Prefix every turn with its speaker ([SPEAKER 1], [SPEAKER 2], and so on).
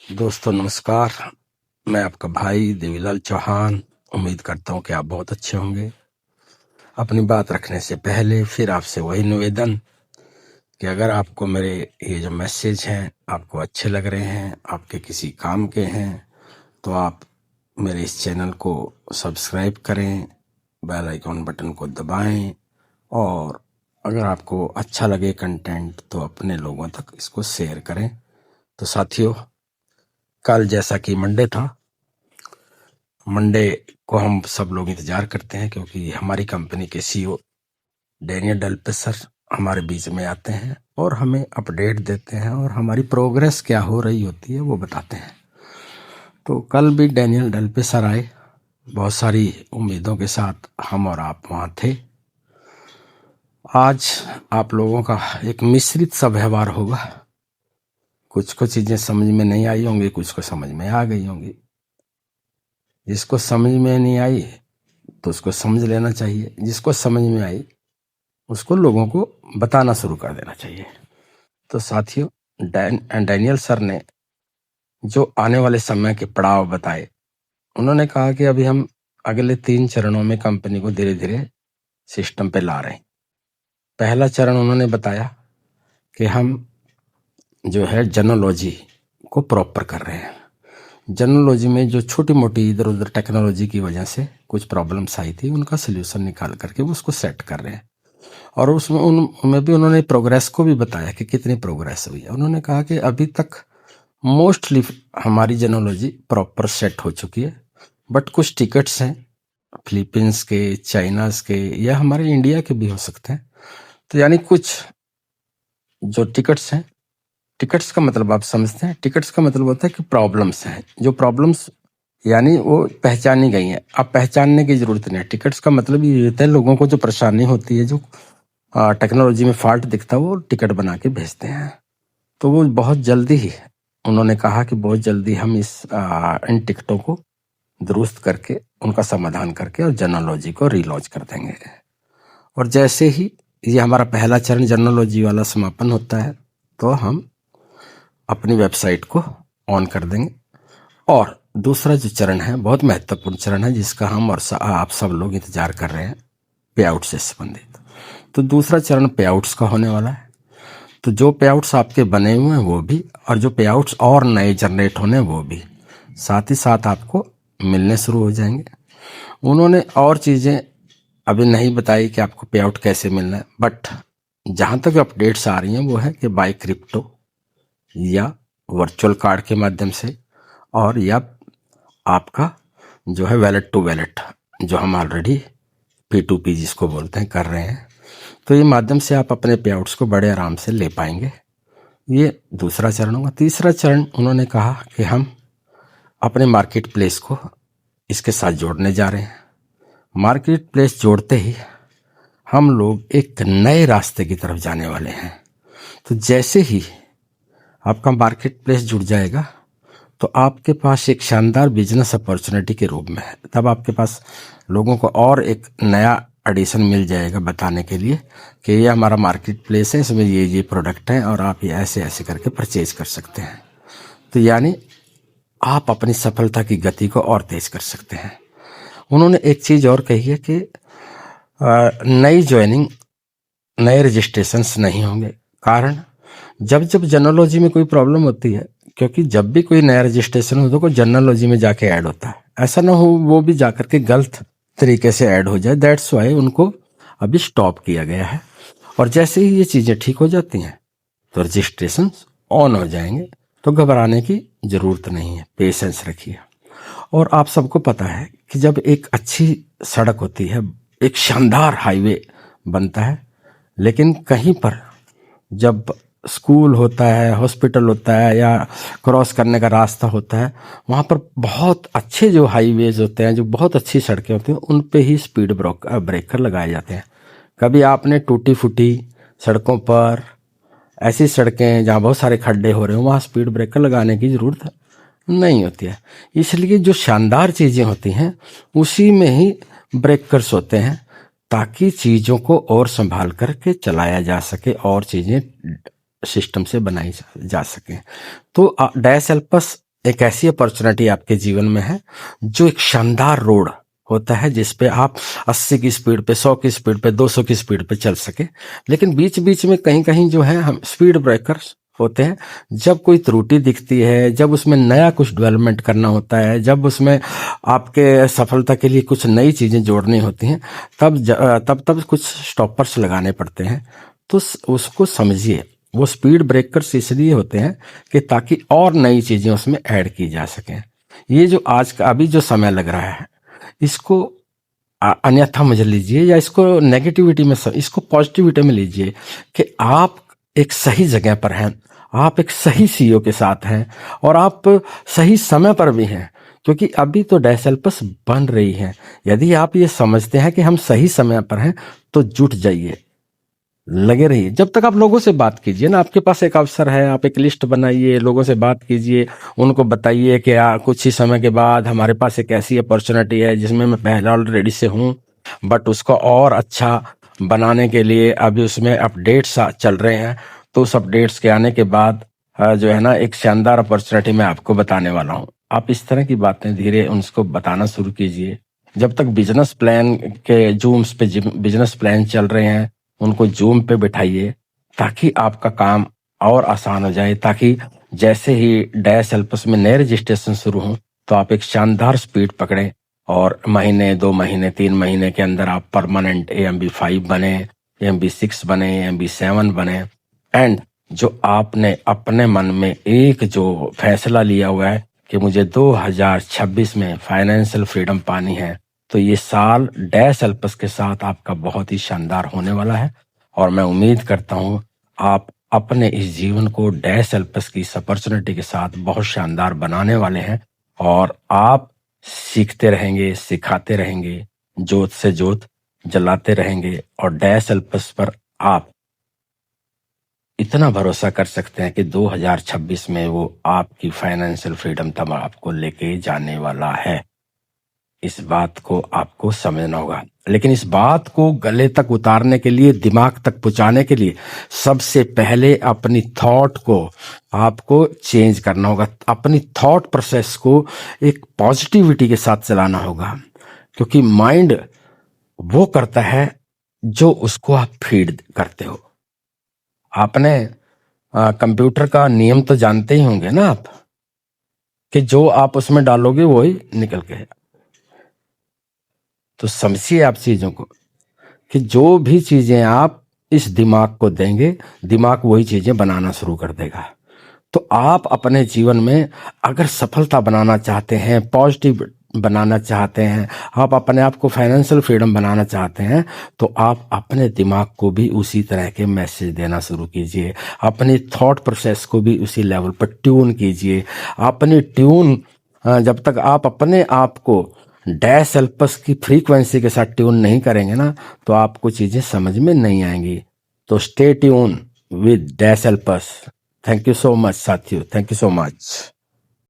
[SPEAKER 1] दोस्तों नमस्कार। मैं आपका भाई देवीलाल चौहान। उम्मीद करता हूँ कि आप बहुत अच्छे होंगे। अपनी बात रखने से पहले फिर आपसे वही निवेदन कि अगर आपको मेरे ये जो मैसेज हैं आपको अच्छे लग रहे हैं, आपके किसी काम के हैं, तो आप मेरे इस चैनल को सब्सक्राइब करें, बेल आइकॉन बटन को दबाएं, और अगर आपको अच्छा लगे कंटेंट तो अपने लोगों तक इसको शेयर करें। तो साथियों, कल जैसा कि मंडे था, मंडे को हम सब लोग इंतजार करते हैं क्योंकि हमारी कंपनी के सीईओ डैनियल डेलपे हमारे बीच में आते हैं और हमें अपडेट देते हैं और हमारी प्रोग्रेस क्या हो रही होती है वो बताते हैं। तो कल भी डैनियल डेलपे आए, बहुत सारी उम्मीदों के साथ हम और आप वहाँ थे। आज आप लोगों का एक मिश्रित सा व्यवहार होगा। कुछ को चीज़ें समझ में नहीं आई होंगी, कुछ को समझ में आ गई होंगी। जिसको समझ में नहीं आई तो उसको समझ लेना चाहिए, जिसको समझ में आई उसको लोगों को बताना शुरू कर देना चाहिए। तो साथियों, डैनियल सर ने जो आने वाले समय के पड़ाव बताए, उन्होंने कहा कि अभी हम अगले 3 चरणों में कंपनी को धीरे धीरे सिस्टम पे ला रहे हैं। पहला चरण उन्होंने बताया कि हम जो है जनोलॉजी को प्रॉपर कर रहे हैं। जनोलॉजी में जो छोटी मोटी इधर उधर टेक्नोलॉजी की वजह से कुछ प्रॉब्लम्स आई थी, उनका सोल्यूशन निकाल करके उसको सेट कर रहे हैं। और उसमें उनमें भी उन्होंने प्रोग्रेस को भी बताया कि कितनी प्रोग्रेस हुई है। उन्होंने कहा कि अभी तक मोस्टली हमारी जनोलॉजी प्रॉपर सेट हो चुकी है, बट कुछ टिकट्स हैं फिलीपींस के, चाइनास के या हमारे इंडिया के भी हो सकते हैं। तो यानी कुछ जो टिकट्स हैं, टिकट्स का मतलब आप समझते हैं, टिकट्स का मतलब होता है कि प्रॉब्लम्स हैं, जो प्रॉब्लम्स यानी वो पहचानी गई हैं। अब पहचानने की जरूरत नहीं है। टिकट्स का मतलब ये होता है लोगों को जो परेशानी होती है, जो टेक्नोलॉजी में फॉल्ट दिखता है, वो टिकट बना के भेजते हैं। तो वो बहुत जल्दी ही उन्होंने कहा कि बहुत जल्दी हम इन टिकटों को दुरुस्त करके उनका समाधान करके और जनोलॉजी को रिलॉन्च कर देंगे। और जैसे ही ये हमारा पहला चरण जनोलॉजी वाला समापन होता है तो हम अपनी वेबसाइट को ऑन कर देंगे। और दूसरा जो चरण है, बहुत महत्वपूर्ण चरण है, जिसका हम और आप सब लोग इंतजार कर रहे हैं, पे आउट से संबंधित। तो दूसरा चरण पे आउट्स का होने वाला है। तो जो पे आउट्स आपके बने हुए हैं वो भी, और जो पे आउट्स और नए जनरेट होने वो भी साथ ही साथ आपको मिलने शुरू हो जाएंगे। उन्होंने और चीज़ें अभी नहीं बताई कि आपको पे आउट कैसे मिलना है, बट जहाँ तक अपडेट्स आ रही हैं वो है कि बाय क्रिप्टो या वर्चुअल कार्ड के माध्यम से, और या आपका जो है वैलेट टू वैलेट, जो हम ऑलरेडी P2P जिसको बोलते हैं कर रहे हैं। तो ये माध्यम से आप अपने पे आउट्स को बड़े आराम से ले पाएंगे। ये दूसरा चरण होगा। तीसरा चरण उन्होंने कहा कि हम अपने मार्केट प्लेस को इसके साथ जोड़ने जा रहे हैं। मार्केट प्लेस जोड़ते ही हम लोग एक नए रास्ते की तरफ जाने वाले हैं। तो जैसे ही आपका मार्केट प्लेस जुड़ जाएगा तो आपके पास एक शानदार बिजनेस अपॉर्चुनिटी के रूप में है। तब आपके पास लोगों को और एक नया एडिशन मिल जाएगा बताने के लिए कि ये हमारा मार्केट प्लेस है, इसमें ये प्रोडक्ट हैं और आप ये ऐसे ऐसे करके परचेज कर सकते हैं। तो यानी आप अपनी सफलता की गति को और तेज कर सकते हैं। उन्होंने एक चीज़ और कही है कि नई ज्वाइनिंग, नए रजिस्ट्रेशंस नहीं होंगे। कारण जब जब जनोलॉजी में कोई प्रॉब्लम होती है, क्योंकि जब भी कोई नया रजिस्ट्रेशन होता है तो जनोलॉजी में जाके ऐड होता है, ऐसा ना हो वो भी जाकर के गलत तरीके से ऐड हो जाए। दैट्स वाई उनको अभी स्टॉप किया गया है। और जैसे ही ये चीज़ें ठीक हो जाती हैं तो रजिस्ट्रेशन ऑन हो जाएंगे। तो घबराने की ज़रूरत नहीं है, पेशेंस रखिए। और आप सबको पता है कि जब एक अच्छी सड़क होती है, एक शानदार हाईवे बनता है, लेकिन कहीं पर जब स्कूल होता है, हॉस्पिटल होता है या क्रॉस करने का रास्ता होता है, वहाँ पर बहुत अच्छे जो हाईवेज होते हैं, जो बहुत अच्छी सड़कें होती हैं, उन पे ही स्पीड ब्रेकर लगाए जाते हैं। कभी आपने टूटी फूटी सड़कों पर, ऐसी सड़कें जहाँ बहुत सारे खड्डे हो रहे हैं, वहाँ स्पीड ब्रेकर लगाने की ज़रूरत नहीं होती है। इसलिए जो शानदार चीज़ें होती हैं उसी में ही ब्रेकर्स होते हैं, ताकि चीज़ों को और संभाल करके चलाया जा सके और चीज़ें सिस्टम से बनाई जा सके। तो डैश एल्पस एक ऐसी अपॉर्चुनिटी आपके जीवन में है जो एक शानदार रोड होता है जिसपे आप 80 की स्पीड पे, 100 की स्पीड पे, 200 की स्पीड पे चल सके। लेकिन बीच बीच में कहीं कहीं जो है हम स्पीड ब्रेकर्स होते हैं। जब कोई त्रुटि दिखती है, जब उसमें नया कुछ डेवलपमेंट करना होता है, जब उसमें आपके सफलता के लिए कुछ नई चीजें जोड़नी होती हैं, तब कुछ स्टॉपर्स लगाने पड़ते हैं। तो उसको समझिए। वो स्पीड ब्रेकर्स इसलिए होते हैं कि ताकि और नई चीजें उसमें ऐड की जा सकें। ये जो आज का अभी जो समय लग रहा है, इसको अन्यथा मत लीजिए या इसको नेगेटिविटी में, इसको पॉजिटिविटी में लीजिए कि आप एक सही जगह पर हैं, आप एक सही सीईओ के साथ हैं और आप सही समय पर भी हैं। क्योंकि अभी तो डैसेल्पस बन रही है। यदि आप ये समझते हैं कि हम सही समय पर हैं तो जुट जाइए, लगे रहिए। जब तक आप लोगों से बात कीजिए ना, आपके पास एक अवसर है, आप एक लिस्ट बनाइए, लोगों से बात कीजिए, उनको बताइए कि कुछ ही समय के बाद हमारे पास एक ऐसी अपॉर्चुनिटी है जिसमें मैं पहले ऑलरेडी से हूँ, बट उसको और अच्छा बनाने के लिए अभी उसमें अपडेट्स चल रहे हैं। तो उस अपडेट्स के आने के बाद जो है ना, एक शानदार अपॉर्चुनिटी मैं आपको बताने वाला हूँ। आप इस तरह की बातें धीरे उनको बताना शुरू कीजिए। जब तक बिजनेस प्लान के जूम्स पे बिजनेस प्लान चल रहे हैं, उनको जूम पे बिठाइए ताकि आपका काम और आसान हो जाए, ताकि जैसे ही डैश हेल्पस में नए रजिस्ट्रेशन शुरू हो तो आप एक शानदार स्पीड पकड़े और महीने, 2 महीने, 3 महीने के अंदर आप परमानेंट AMB5 बने, AMB6 बने, AMB7 बने। एंड जो आपने अपने मन में एक जो फैसला लिया हुआ है कि मुझे 2026 में फाइनेंशियल फ्रीडम पानी है, तो ये साल डैश हेल्पस के साथ आपका बहुत ही शानदार होने वाला है। और मैं उम्मीद करता हूँ आप अपने इस जीवन को डैश हेल्पस की इस अपॉर्चुनिटी के साथ बहुत शानदार बनाने वाले हैं। और आप सीखते रहेंगे, सिखाते रहेंगे, जोत से जोत जलाते रहेंगे और डैश हेल्पस पर आप इतना भरोसा कर सकते हैं कि 2026 में वो आपकी फाइनेंशियल फ्रीडम तब आपको लेके जाने वाला है। इस बात को आपको समझना होगा। लेकिन इस बात को गले तक उतारने के लिए, दिमाग तक पहुंचाने के लिए सबसे पहले अपनी थॉट को आपको चेंज करना होगा। अपनी थॉट प्रोसेस को एक पॉजिटिविटी के साथ चलाना होगा, क्योंकि माइंड वो करता है जो उसको आप फीड करते हो। आपने कंप्यूटर का नियम तो जानते ही होंगे ना आप, कि जो आप उसमें डालोगे वही निकल के। तो समझिए आप चीजों को कि जो भी चीजें आप इस दिमाग को देंगे, दिमाग वही चीजें बनाना शुरू कर देगा। तो आप अपने जीवन में अगर सफलता बनाना चाहते हैं, पॉजिटिव बनाना चाहते हैं, आप अपने आप को फाइनेंशियल फ्रीडम बनाना चाहते हैं, तो आप अपने दिमाग को भी उसी तरह के मैसेज देना शुरू कीजिए। अपनी थॉट प्रोसेस को भी उसी लेवल पर ट्यून कीजिए। अपनी ट्यून जब तक आप अपने आप को डैश हेल्पस की फ्रीक्वेंसी के साथ ट्यून नहीं करेंगे ना, तो आपको चीजें समझ में नहीं आएंगी। तो stay tune with dash helps. Thank you so much साथियों, थैंक यू सो मच।